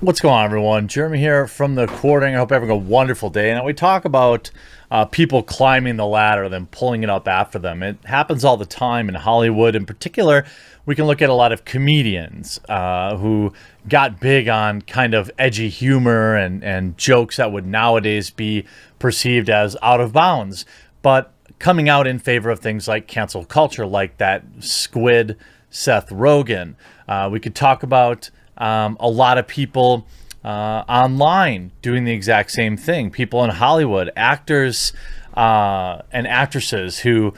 What's going on, everyone? Jeremy here from the Quartering. I hope you're having a wonderful day. Now, we talk about people climbing the ladder, then pulling it up after them. It happens all the time in Hollywood. In particular, we can look at a lot of comedians who got big on kind of edgy humor and jokes that would nowadays be perceived as out of bounds, but coming out in favor of things like cancel culture, like that squid Seth Rogen. We could talk about a lot of people online doing the exact same thing. People in Hollywood, actors and actresses who,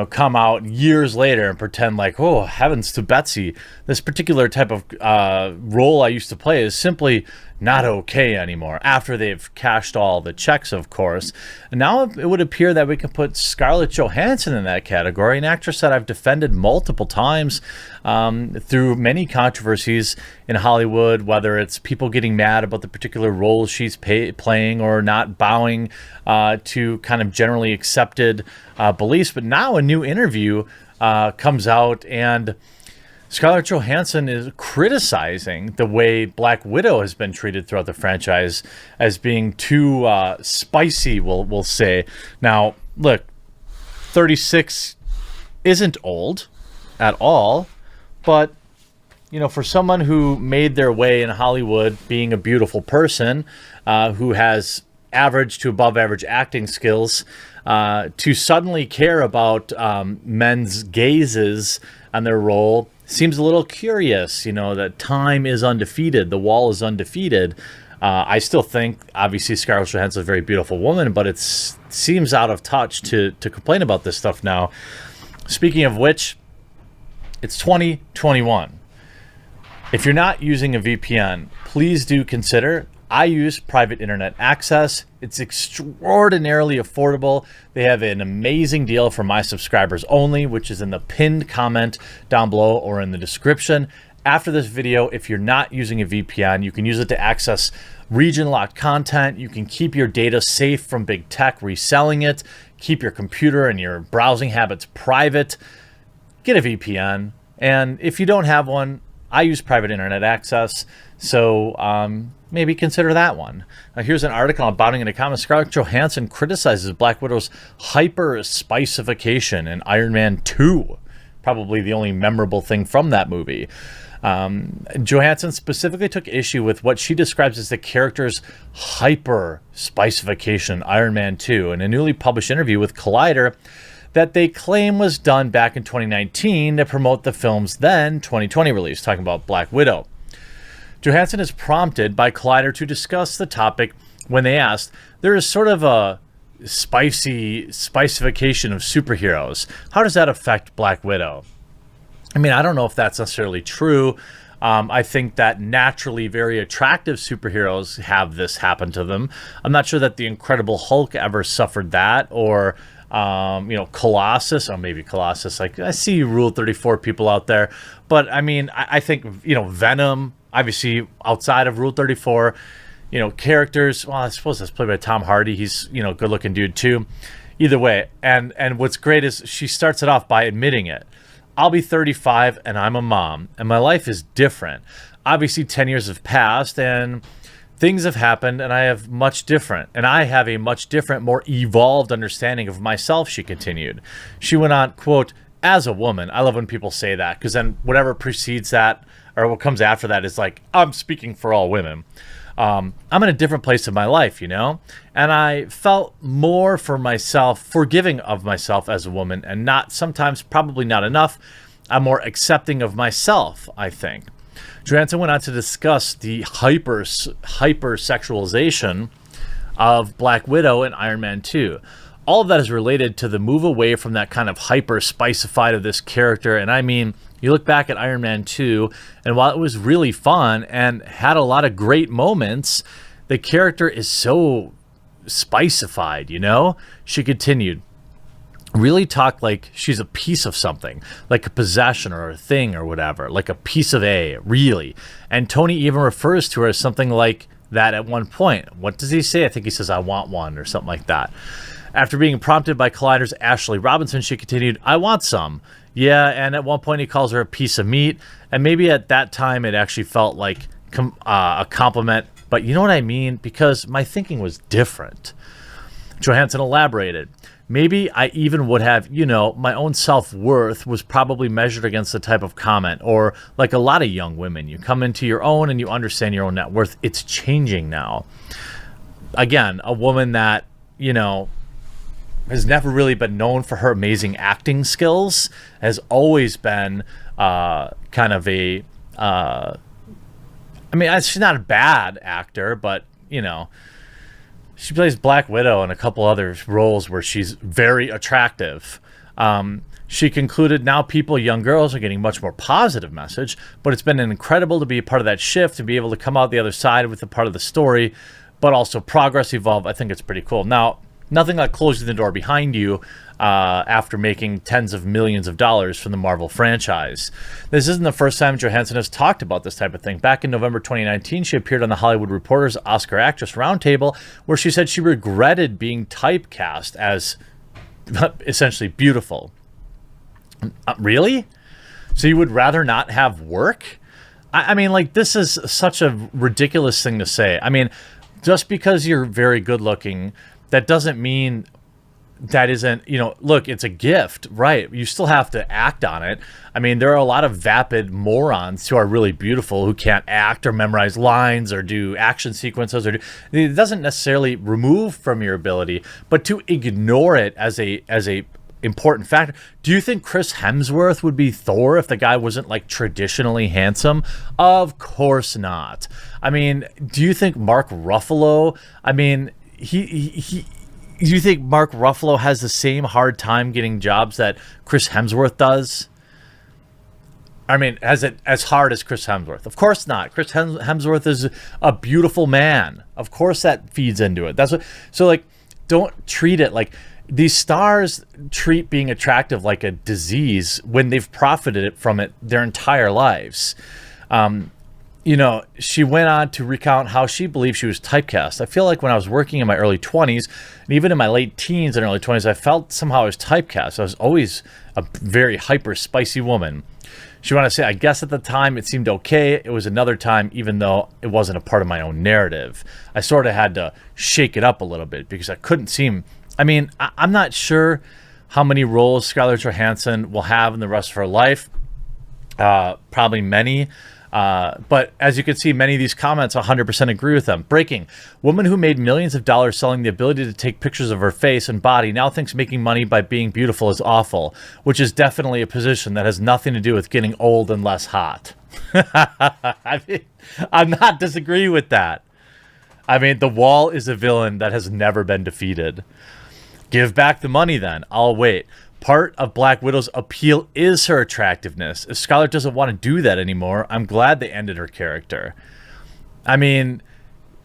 come out years later and pretend like, oh, heavens to Betsy, this particular type of role I used to play is simply not okay anymore, after they've cashed all the checks, of course. And now it would appear that we can put Scarlett Johansson in that category, an actress that I've defended multiple times through many controversies in Hollywood, whether it's people getting mad about the particular roles she's playing or not bowing to kind of generally accepted beliefs. But now a new interview comes out, and Scarlett Johansson is criticizing the way Black Widow has been treated throughout the franchise as being too spicy, we'll say. Now, look, 36 isn't old at all, but, for someone who made their way in Hollywood being a beautiful person, who has average to above average acting skills, to suddenly care about men's gazes on their role seems a little curious. That time is undefeated, the wall is undefeated. I still think, obviously, Scarlett Johansson is a very beautiful woman, but it seems out of touch to complain about this stuff now. Speaking of which, it's 2021. If you're not using a VPN, please do consider. I use private internet access. It's extraordinarily affordable. They have an amazing deal for my subscribers only, which is in the pinned comment down below or in the description. After this video, if you're not using a VPN, you can use it to access region-locked content. You can keep your data safe from big tech reselling it. Keep your computer and your browsing habits private. Get a VPN. And if you don't have one, I use private internet access. So maybe consider that one. Here's an article about in the comments. Scarlett Johansson criticizes Black Widow's hyper-spicification in Iron Man 2. Probably the only memorable thing from that movie. Johansson specifically took issue with what she describes as the character's hyper-spicification in Iron Man 2 in a newly published interview with Collider that they claim was done back in 2019 to promote the film's then 2020 release, talking about Black Widow. Johansson is prompted by Collider to discuss the topic when they asked, there is sort of a spicification of superheroes. How does that affect Black Widow? I mean, I don't know if that's necessarily true. I think that naturally very attractive superheroes have this happen to them. I'm not sure that the Incredible Hulk ever suffered that, or Colossus, or maybe Colossus. Like, I see Rule 34 people out there, but I mean, I think, Venom, obviously outside of Rule 34, characters, well, I suppose that's played by Tom Hardy. He's, good looking dude too. Either way. And what's great is she starts it off by admitting it. I'll be 35 and I'm a mom and my life is different. Obviously 10 years have passed and things have happened, and I have a much different, more evolved understanding of myself, she continued. She went on, quote, as a woman. I love when people say that, because then whatever precedes that or what comes after that is like, I'm speaking for all women. I'm in a different place in my life, and I felt more for myself, forgiving of myself as a woman, and not sometimes, probably not enough. I'm more accepting of myself, I think. Johansson went on to discuss the hyper-sexualization of Black Widow in Iron Man 2. All of that is related to the move away from that kind of hyper-spicified of this character. And I mean, you look back at Iron Man 2, and while it was really fun and had a lot of great moments, the character is so spicified, She continued, really talk like she's a piece of something, like a possession or a thing or whatever, like a piece of really. And Tony even refers to her as something like that at one point. What does he say? I think he says, I want one, or something like that. After being prompted by Collider's Ashley Robinson, she continued, I want some. Yeah, and at one point he calls her a piece of meat, and maybe at that time it actually felt like a compliment, but you know what I mean? Because my thinking was different. Johansson elaborated. Maybe I even would have, my own self-worth was probably measured against the type of comment. Or like a lot of young women, you come into your own and you understand your own net worth. It's changing now. Again, a woman that, has never really been known for her amazing acting skills, has always been kind of a... she's not a bad actor, but, she plays Black Widow and a couple other roles where she's very attractive. She concluded, now people, young girls, are getting much more positive message, but it's been incredible to be a part of that shift and be able to come out the other side with a part of the story, but also progress, evolve. I think it's pretty cool. Now, nothing like closing the door behind you after making tens of millions of dollars from the Marvel franchise. This isn't the first time Johansson has talked about this type of thing. Back in November 2019, she appeared on the Hollywood Reporter's Oscar Actress Roundtable, where she said she regretted being typecast as essentially beautiful. Really? So you would rather not have work? This is such a ridiculous thing to say. Just because you're very good looking, that doesn't mean that isn't, look, it's a gift, right? You still have to act on it. There are a lot of vapid morons who are really beautiful who can't act or memorize lines or do action sequences. It doesn't necessarily remove from your ability, but to ignore it as a important factor. Do you think Chris Hemsworth would be Thor if the guy wasn't like traditionally handsome? Of course not. Do you think Mark Ruffalo, do you think Mark Ruffalo has the same hard time getting jobs that Chris Hemsworth does? As hard as Chris Hemsworth? Of course not. Chris Hemsworth is a beautiful man. Of course that feeds into it. Don't treat it like these stars treat being attractive like a disease when they've profited from it their entire lives. She went on to recount how she believed she was typecast. I feel like when I was working in my early 20s, and even in my late teens and early 20s, I felt somehow I was typecast. I was always a very hyper spicy woman. She wanted to say, I guess at the time it seemed okay. It was another time, even though it wasn't a part of my own narrative. I sort of had to shake it up a little bit because I couldn't seem... I'm not sure how many roles Scarlett Johansson will have in the rest of her life. Probably many. But as you can see, many of these comments 100% agree with them. Breaking. Woman who made millions of dollars selling the ability to take pictures of her face and body now thinks making money by being beautiful is awful, which is definitely a position that has nothing to do with getting old and less hot. I'm not disagreeing with that. The Wall is a villain that has never been defeated. Give back the money then. I'll wait. Part of Black Widow's appeal is her attractiveness. If Scarlett doesn't want to do that anymore, I'm glad they ended her character.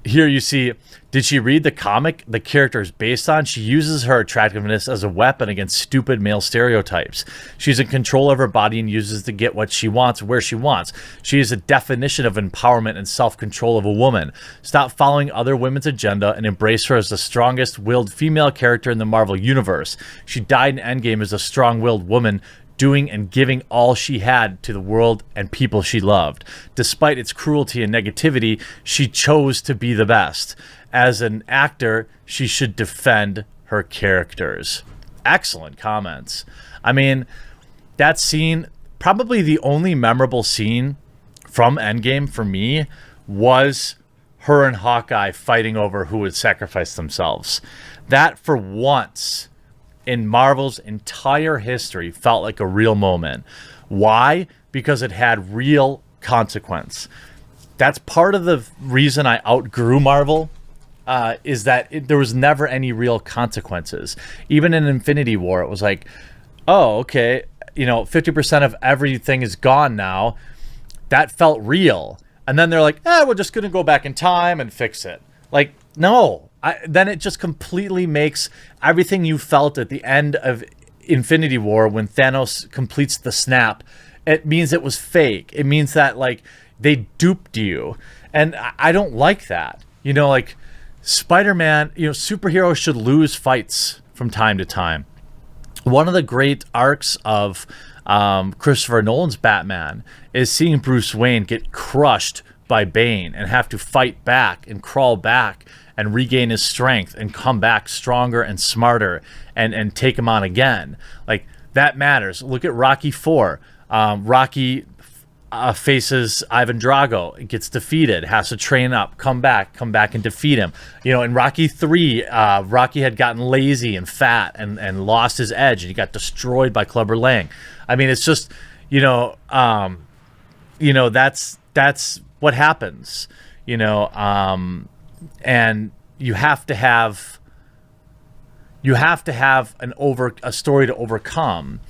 Here you see, did she read the comic the character is based on? She uses her attractiveness as a weapon against stupid male stereotypes. She's in control of her body and uses to get what she wants where she wants. She is a definition of empowerment and self-control of a woman. Stop following other women's agenda and embrace her as the strongest-willed female character in the Marvel Universe. She died in Endgame as a strong-willed woman, doing and giving all she had to the world and people she loved. Despite its cruelty and negativity, she chose to be the best. As an actor, she should defend her characters. Excellent comments. That scene, probably the only memorable scene from Endgame for me, was her and Hawkeye fighting over who would sacrifice themselves. That, for once in Marvel's entire history, felt like a real moment. Why? Because it had real consequence. That's part of the reason I outgrew Marvel, is that there was never any real consequences. Even in Infinity War, it was like, oh, okay, 50% of everything is gone now. That felt real. And then they're like, we're just going to go back in time and fix it. Like, no. Then it just completely makes everything you felt at the end of Infinity War when Thanos completes the snap, it means it was fake. It means that, like, they duped you. And I don't like that. Spider-Man, superheroes should lose fights from time to time. One of the great arcs of Christopher Nolan's Batman is seeing Bruce Wayne get crushed by Bane and have to fight back and crawl back and regain his strength and come back stronger and smarter and take him on again. Like, that matters. Look at Rocky 4. Rocky faces Ivan Drago, gets defeated, has to train up, come back and defeat him. You know, in Rocky 3, Rocky had gotten lazy and fat and lost his edge, and he got destroyed by Clubber Lang. I mean, it's just, that's what happens, and you have to have a story to overcome.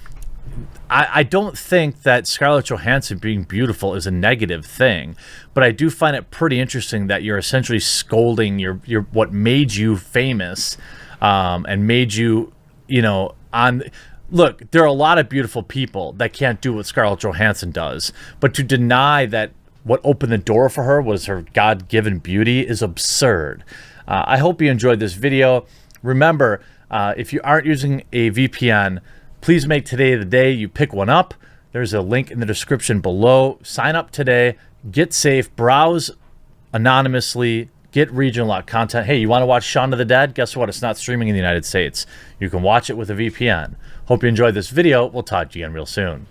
I don't think that Scarlett Johansson being beautiful is a negative thing, but I do find it pretty interesting that you're essentially scolding your what made you famous, and made you, Look, there are a lot of beautiful people that can't do what Scarlett Johansson does, but to deny that what opened the door for her was her God-given beauty is absurd. I hope you enjoyed this video. Remember, if you aren't using a VPN, please make today the day you pick one up. There's a link in the description below. Sign up today, get safe, browse anonymously, get regional lock content. Hey, you want to watch Shaun of the Dead? Guess what? It's not streaming in the United States. You can watch it with a VPN. Hope you enjoyed this video. We'll talk to you again real soon.